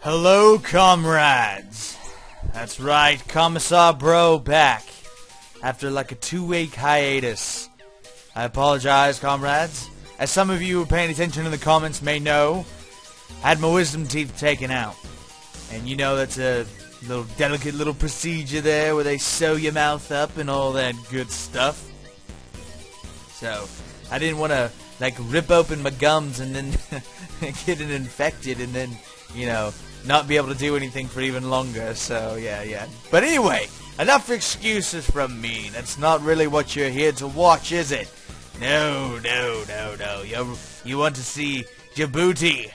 Hello, comrades. That's right, Commissar bro back after like a 2-week hiatus. I apologize, comrades. As some of you who are paying attention in the comments may know, I had my wisdom teeth taken out. And you know that's a little delicate little procedure there where they sew your mouth up and all that good stuff. So, I didn't want to like rip open my gums and then get it infected and then, you know, not be able to do anything for even longer. So, yeah. But anyway, enough excuses from me. That's not really what you're here to watch, is it? No. You want to see Djibouti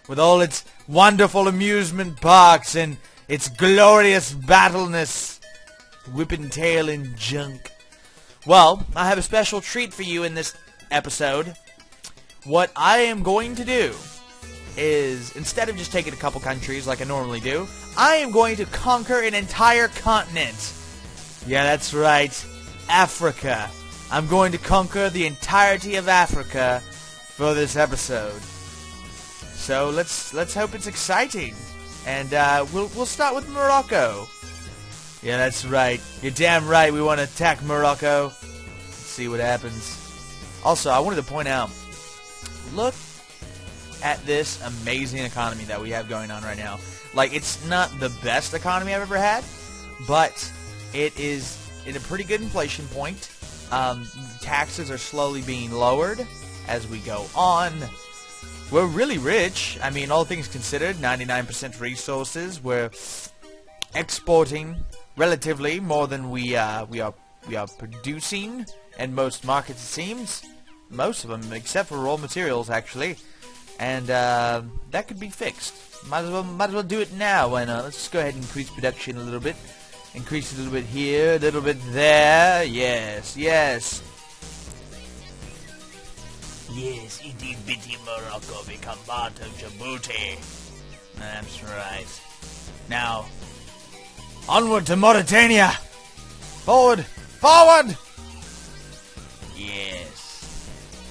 with all its wonderful amusement parks and its glorious battleness, whipping tail and junk. Well, I have a special treat for you in this episode. What I am going to do is, instead of just taking a couple countries like I normally do, I am going to conquer an entire continent. Yeah, that's right, Africa. I'm going to conquer the entirety of Africa for this episode. So let's hope it's exciting, and we'll start with Morocco. Yeah, that's right. You're damn right. We want to attack Morocco. Let's see what happens. Also, I wanted to point out, look at this amazing economy that we have going on right now. Like, it's not the best economy I've ever had, but it is in a pretty good inflation point. Taxes are slowly being lowered as we go on. We're really rich. I mean, all things considered, 99% resources. We're exporting relatively more than we are producing in most markets, it seems. Most of them, except for raw materials, actually. And that could be fixed. Might as well do it now. Why not? Let's just go ahead and increase production a little bit. Increase a little bit here, a little bit there. Yes. Yes, itty bitty Morocco become part of Djibouti. That's right. Now, onward to Mauritania. Forward! Yes.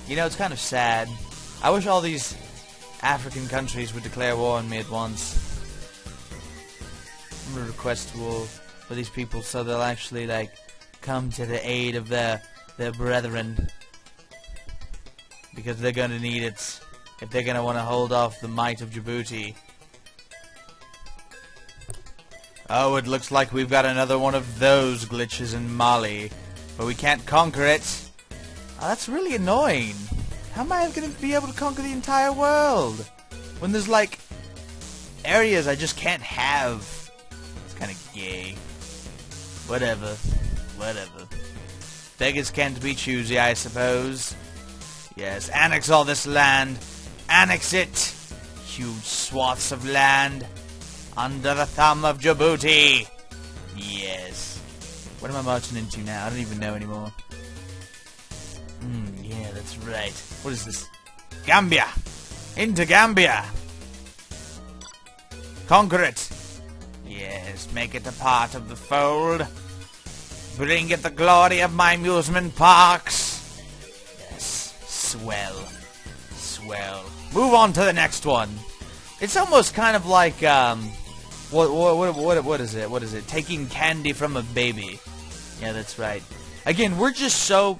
You know, it's kind of sad. I wish all these African countries would declare war on me at once. I'm gonna request war for these people so they'll actually, like, come to the aid of their brethren. Because they're gonna need it if they're gonna want to hold off the might of Djibouti. Oh, it looks like we've got another one of those glitches in Mali, but we can't conquer it. Oh, that's really annoying. How am I going to be able to conquer the entire world when there's, like, areas I just can't have? It's kind of gay. Whatever. Beggars can't be choosy, I suppose. Yes, annex all this land. Annex it. Huge swaths of land under the thumb of Djibouti. Yes. What am I marching into now? I don't even know anymore. Yeah, that's right. What is this? Gambia! Into Gambia! Conquer it! Yes, make it a part of the fold. Bring it the glory of my amusement parks. Yes, swell. Move on to the next one. It's almost kind of like, what is it? What is it? Taking candy from a baby. Yeah, that's right. Again, we're just so...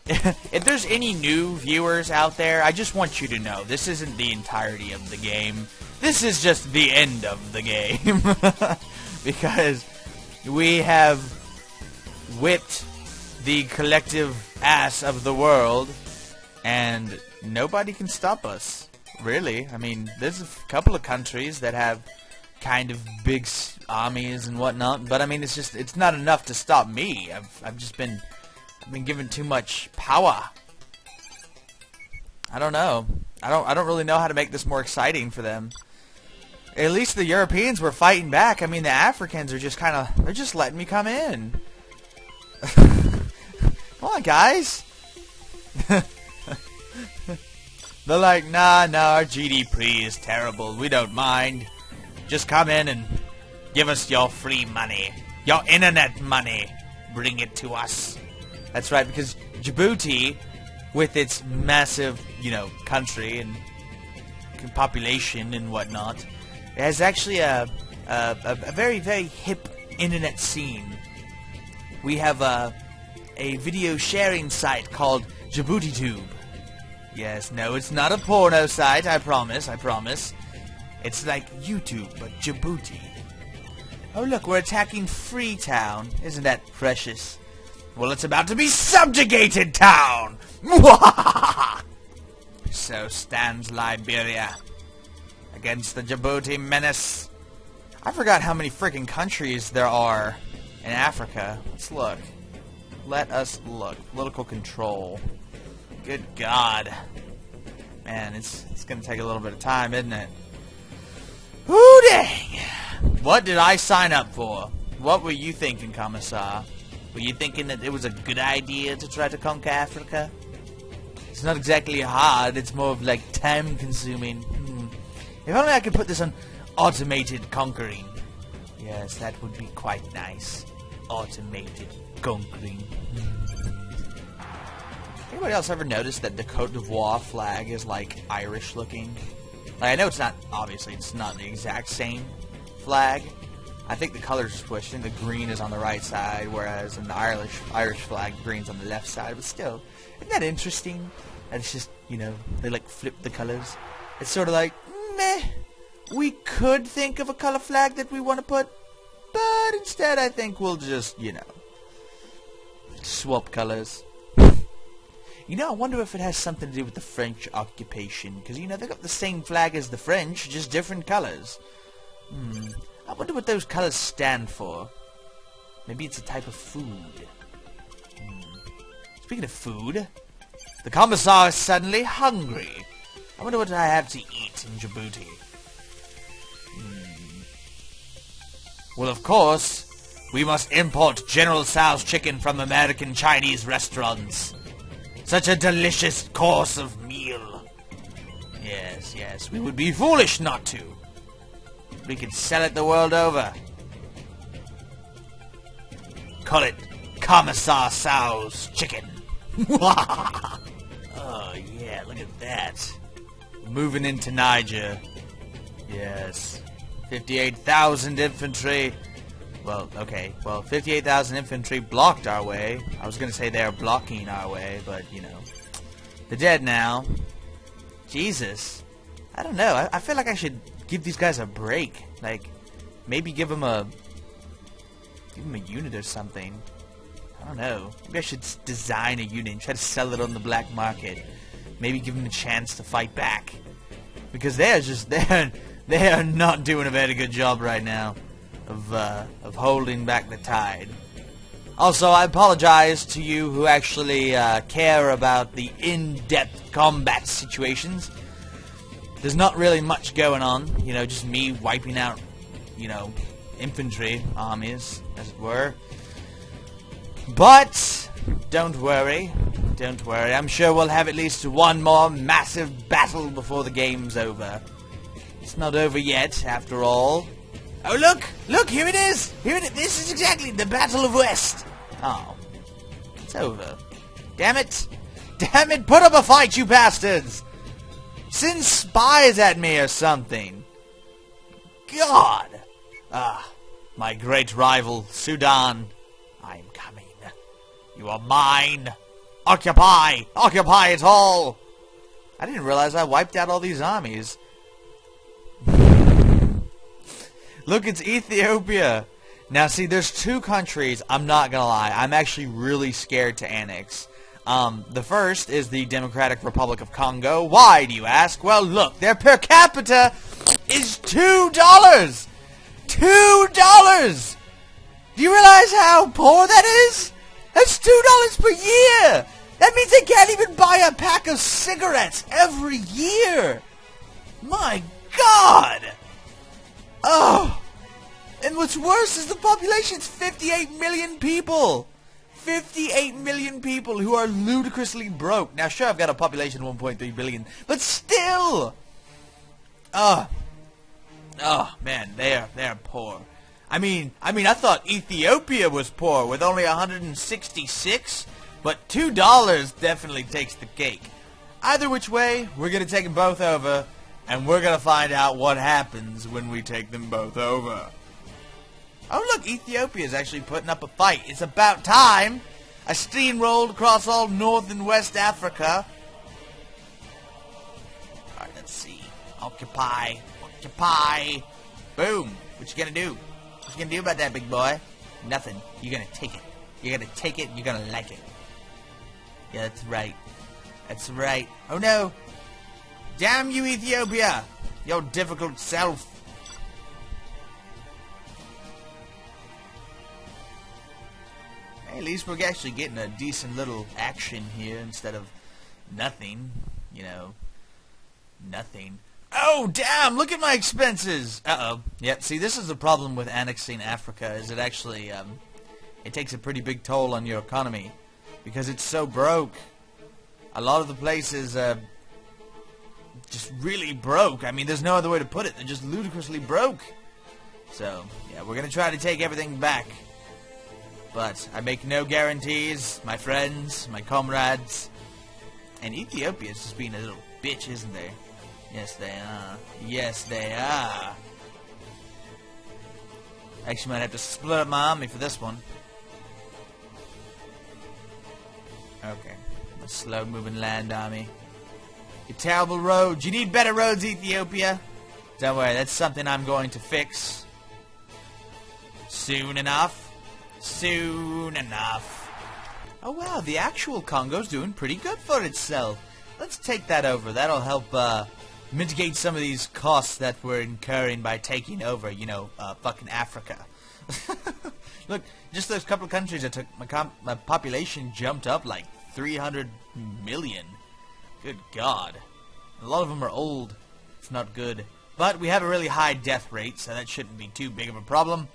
If there's any new viewers out there, I just want you to know, this isn't the entirety of the game. This is just the end of the game. Because we have whipped the collective ass of the world, and nobody can stop us. Really. I mean, there's a couple of countries that have kind of big armies and whatnot, but I mean, it's not enough to stop me. I've been given too much power. I don't know. I don't really know how to make this more exciting for them. At least the Europeans were fighting back. I mean, the Africans are just they're just letting me come in. Come on, guys. They're like, nah, our GDP is terrible. We don't mind. Just come in and give us your free money. Your internet money. Bring it to us. That's right, because Djibouti, with its massive, country and population and whatnot, It has actually a very, very hip internet scene. We have a video sharing site called Djibouti Tube. Yes, no, it's not a porno site, I promise. It's like YouTube, but Djibouti. Oh look, we're attacking Freetown. Isn't that precious? Well, it's about to be subjugated town! So stands Liberia against the Djibouti menace. I forgot how many freaking countries there are in Africa. Let's look. Let us look. Political control. Good God. Man, it's gonna take a little bit of time, isn't it? Whoo dang! What did I sign up for? What were you thinking, Commissar? Were you thinking that it was a good idea to try to conquer Africa? It's not exactly hard, it's more of like time-consuming. If only I could put this on automated conquering. Yes, that would be quite nice. Automated conquering. Anybody else ever noticed that the Côte d'Ivoire flag is like Irish looking? Like, I know it's not, obviously, it's not the exact same flag. I think the colors are switched. I think the green is on the right side, whereas in the Irish flag, green's on the left side. But still, isn't that interesting? And it's just, you know, they like flip the colors. It's sort of like, meh, we could think of a color flag that we want to put, but instead I think we'll just, you know, swap colors. You know, I wonder if it has something to do with the French occupation, because, you know, they got the same flag as the French, just different colors. I wonder what those colors stand for. Maybe it's a type of food. Speaking of food, the Commissar is suddenly hungry. I wonder what I have to eat in Djibouti. Well, of course, we must import General Tso's chicken from American Chinese restaurants. Such a delicious course of meal. Yes, yes, we would be foolish not to. We could sell it the world over. Call it Commissar Tso's chicken. Oh, yeah, look at that. Moving into Niger. Yes. 58,000 infantry. Well, okay. Well, 58,000 infantry blocked our way. I was going to say they're blocking our way, but, you know. They're dead now. Jesus. I don't know. I feel like I should give these guys a break. Like, maybe give them a unit or something. I don't know. Maybe I should design a unit and try to sell it on the black market. Maybe give them a chance to fight back. Because they are not doing a very good job right now of holding back the tide. Also, I apologize to you who actually care about the in-depth combat situations. There's not really much going on, you know, just me wiping out, you know, infantry armies, as it were. But don't worry, I'm sure we'll have at least one more massive battle before the game's over. It's not over yet, after all. Oh, look, here it is! This is exactly the Battle of West! Oh, it's over. Damn it, put up a fight, you bastards! Send spies at me or something. God! My great rival, Sudan. I am coming. You are mine. Occupy it all! I didn't realize I wiped out all these armies. Look, it's Ethiopia. Now, see, there's two countries, I'm not gonna lie, I'm actually really scared to annex. The first is the Democratic Republic of Congo. Why, do you ask? Well, look, their per capita is $2! $2! Do you realize how poor that is? That's $2 per year! That means they can't even buy a pack of cigarettes every year! My God! Oh! And what's worse is the population's 58 million people! 58 million people who are ludicrously broke. Now, sure, I've got a population of 1.3 billion, but still! Oh, man, they're poor. I mean, I thought Ethiopia was poor with only 166, but $2 definitely takes the cake. Either which way, we're gonna take them both over, And we're gonna find out what happens when we take them both over. Oh look, Ethiopia is actually putting up a fight. It's about time! I steamrolled across all North and West Africa. Alright, let's see. Occupy. Occupy. Boom. What you gonna do? What you gonna do about that, big boy? Nothing. You're gonna take it. You're gonna take it and you're gonna like it. Yeah, that's right. That's right. Oh no! Damn you, Ethiopia! Your difficult self. Hey, at least we're actually getting a decent little action here instead of nothing. You know, nothing. Oh, damn! Look at my expenses! Uh-oh. Yep, see, this is the problem with annexing Africa, is it actually, it takes a pretty big toll on your economy. Because it's so broke. A lot of the places, just really broke. I mean, there's no other way to put it. They're just ludicrously broke. So, yeah, we're gonna try to take everything back. But I make no guarantees, my friends, my comrades. And Ethiopia's just being a little bitch, isn't they? Yes, they are. Yes, they are. Actually, might have to split up my army for this one. Okay. A slow-moving land army. Your terrible roads. You need better roads, Ethiopia. Don't worry, that's something I'm going to fix. Soon enough. Soon enough. Oh wow, the actual Congo's doing pretty good for itself. Let's take that over. That'll help mitigate some of these costs that we're incurring by taking over, you know, fucking Africa. Look, just those couple of countries that took my population jumped up like 300 million. Good God. A lot of them are old. It's not good. But we have a really high death rate, so that shouldn't be too big of a problem.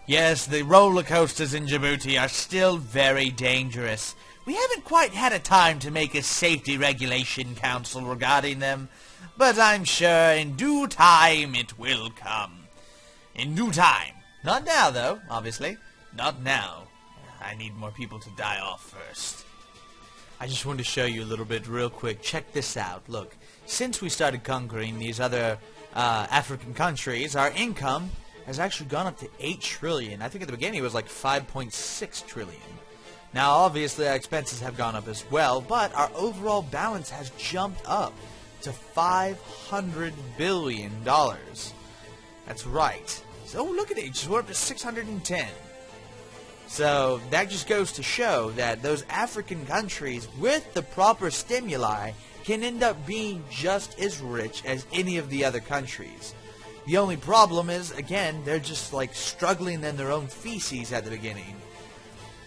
Yes, the roller coasters in Djibouti are still very dangerous. We haven't quite had a time to make a safety regulation council regarding them, but I'm sure in due time it will come. In due time. Not now, though, obviously. Not now. I need more people to die off first. I just wanted to show you a little bit real quick. Check this out. Look, since we started conquering these other African countries, our income has actually gone up to 8 trillion. I think at the beginning it was like 5.6 trillion. Now, obviously, our expenses have gone up as well, but our overall balance has jumped up to $500 billion. That's right. So, look at it. It just went up to 610. So, that just goes to show that those African countries, with the proper stimuli, can end up being just as rich as any of the other countries. The only problem is, again, they're just like struggling in their own feces at the beginning.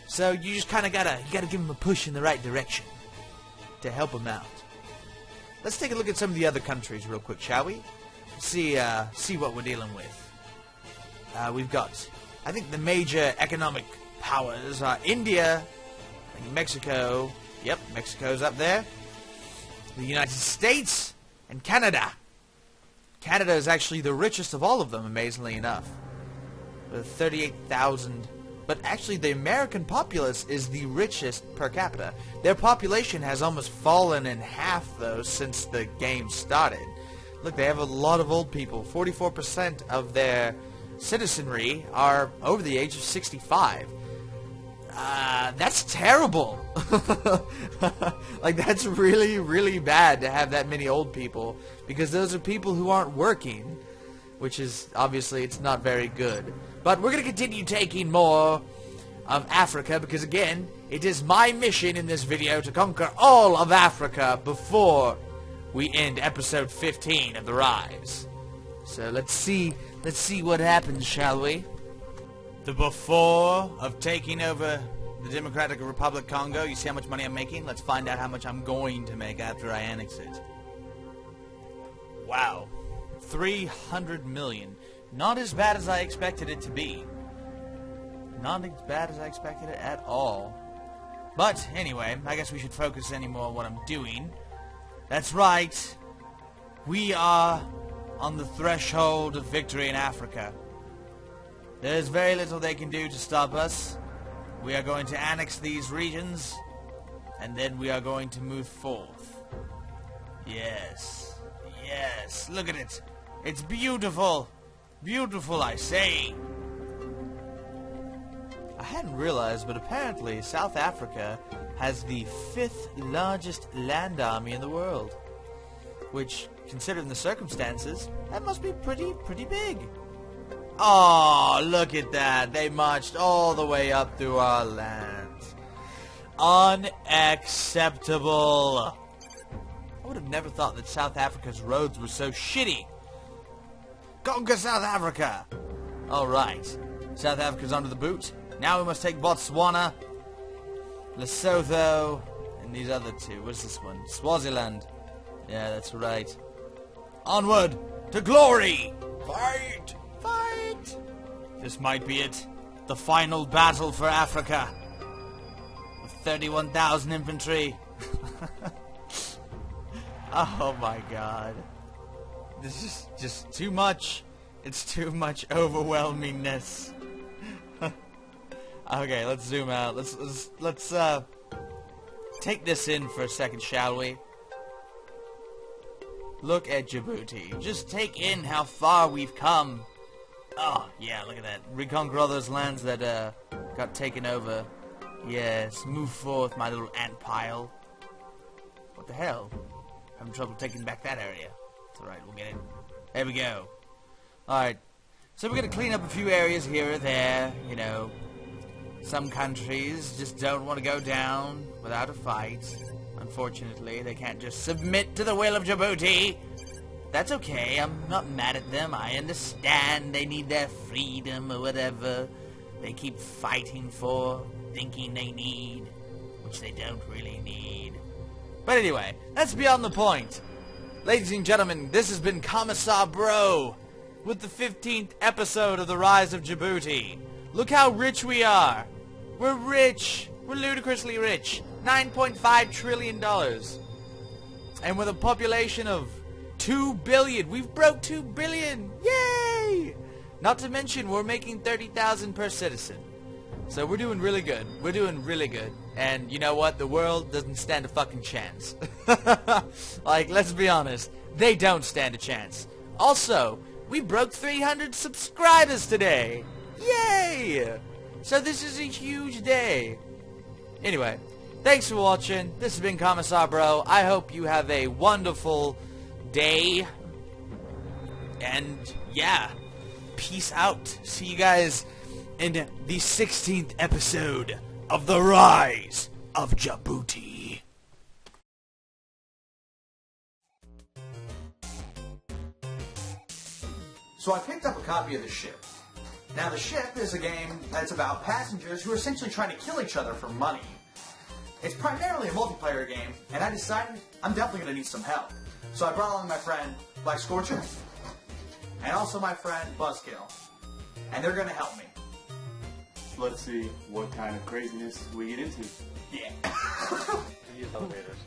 So you just kind of gotta give them a push in the right direction to help them out. Let's take a look at some of the other countries real quick, shall we? See what we're dealing with. We've got, I think, the major economic powers are India, Mexico. Yep, Mexico's up there. The United States and Canada. Canada is actually the richest of all of them, amazingly enough, with 38,000. But actually, the American populace is the richest per capita. Their population has almost fallen in half, though, since the game started. Look, they have a lot of old people. 44% of their citizenry are over the age of 65. That's terrible. Like, that's really, really bad to have that many old people, because those are people who aren't working, which is, obviously, it's not very good. But we're going to continue taking more of Africa, because, again, it is my mission in this video to conquer all of Africa before we end episode 15 of The Rise. So let's see what happens, shall we? The before of taking over the Democratic Republic Congo. You see how much money I'm making? Let's find out how much I'm going to make after I annex it. Wow. 300 million. Not as bad as I expected it to be. Not as bad as I expected it at all. But, anyway, I guess we should focus anymore on what I'm doing. That's right. We are on the threshold of victory in Africa. There's very little they can do to stop us. We are going to annex these regions, and then we are going to move forth. Yes. Yes, look at it. It's beautiful. Beautiful, I say. I hadn't realized, but apparently South Africa has the 5th largest land army in the world. Which, considering the circumstances, that must be pretty big. Oh, look at that. They marched all the way up through our lands. Unacceptable. I would have never thought that South Africa's roads were so shitty. Conquer South Africa! Alright. South Africa's under the boot. Now we must take Botswana, Lesotho, and these other two. What's this one? Swaziland. Yeah, that's right. Onward to glory! Fight! Fight! This might be it. The final battle for Africa. With 31,000 infantry. Oh my god. This is just too much. It's too much overwhelmingness. Okay, let's zoom out. Let's take this in for a second, shall we? Look at Djibouti. Just take in how far we've come. Oh, yeah, look at that. Reconquer all those lands that got taken over. Yes, move forth, my little ant pile. What the hell? Having trouble taking back that area. It's alright, we'll get it. There we go. Alright, so we're gonna clean up a few areas here or there, you know. Some countries just don't want to go down without a fight. Unfortunately, they can't just submit to the will of Djibouti. That's okay, I'm not mad at them. I understand they need their freedom or whatever they keep fighting for, thinking they need, which they don't really need. But anyway, that's beyond the point. Ladies and gentlemen, this has been Commissar Bro with the 15th episode of The Rise of Djibouti. Look how rich we are. We're rich. We're ludicrously rich. $9.5 trillion. And with a population of 2 billion. We've broke 2 billion. Yay! Not to mention, we're making 30,000 per citizen. So we're doing really good. We're doing really good. And you know what? The world doesn't stand a fucking chance. Like, let's be honest. They don't stand a chance. Also, we broke 300 subscribers today. Yay! So this is a huge day. Anyway, thanks for watching. This has been Commissar Bro. I hope you have a wonderful day. And yeah, peace out. See you guys in the 16th episode of The Rise of Djibouti. So I picked up a copy of The Ship. Now, The Ship is a game that's about passengers who are essentially trying to kill each other for money. It's primarily a multiplayer game, and I decided I'm definitely going to need some help. So I brought along my friend, Black Scorcher, and also my friend, Buzzkill. And they're going to help me. Let's see what kind of craziness we get into. Yeah. Use elevators.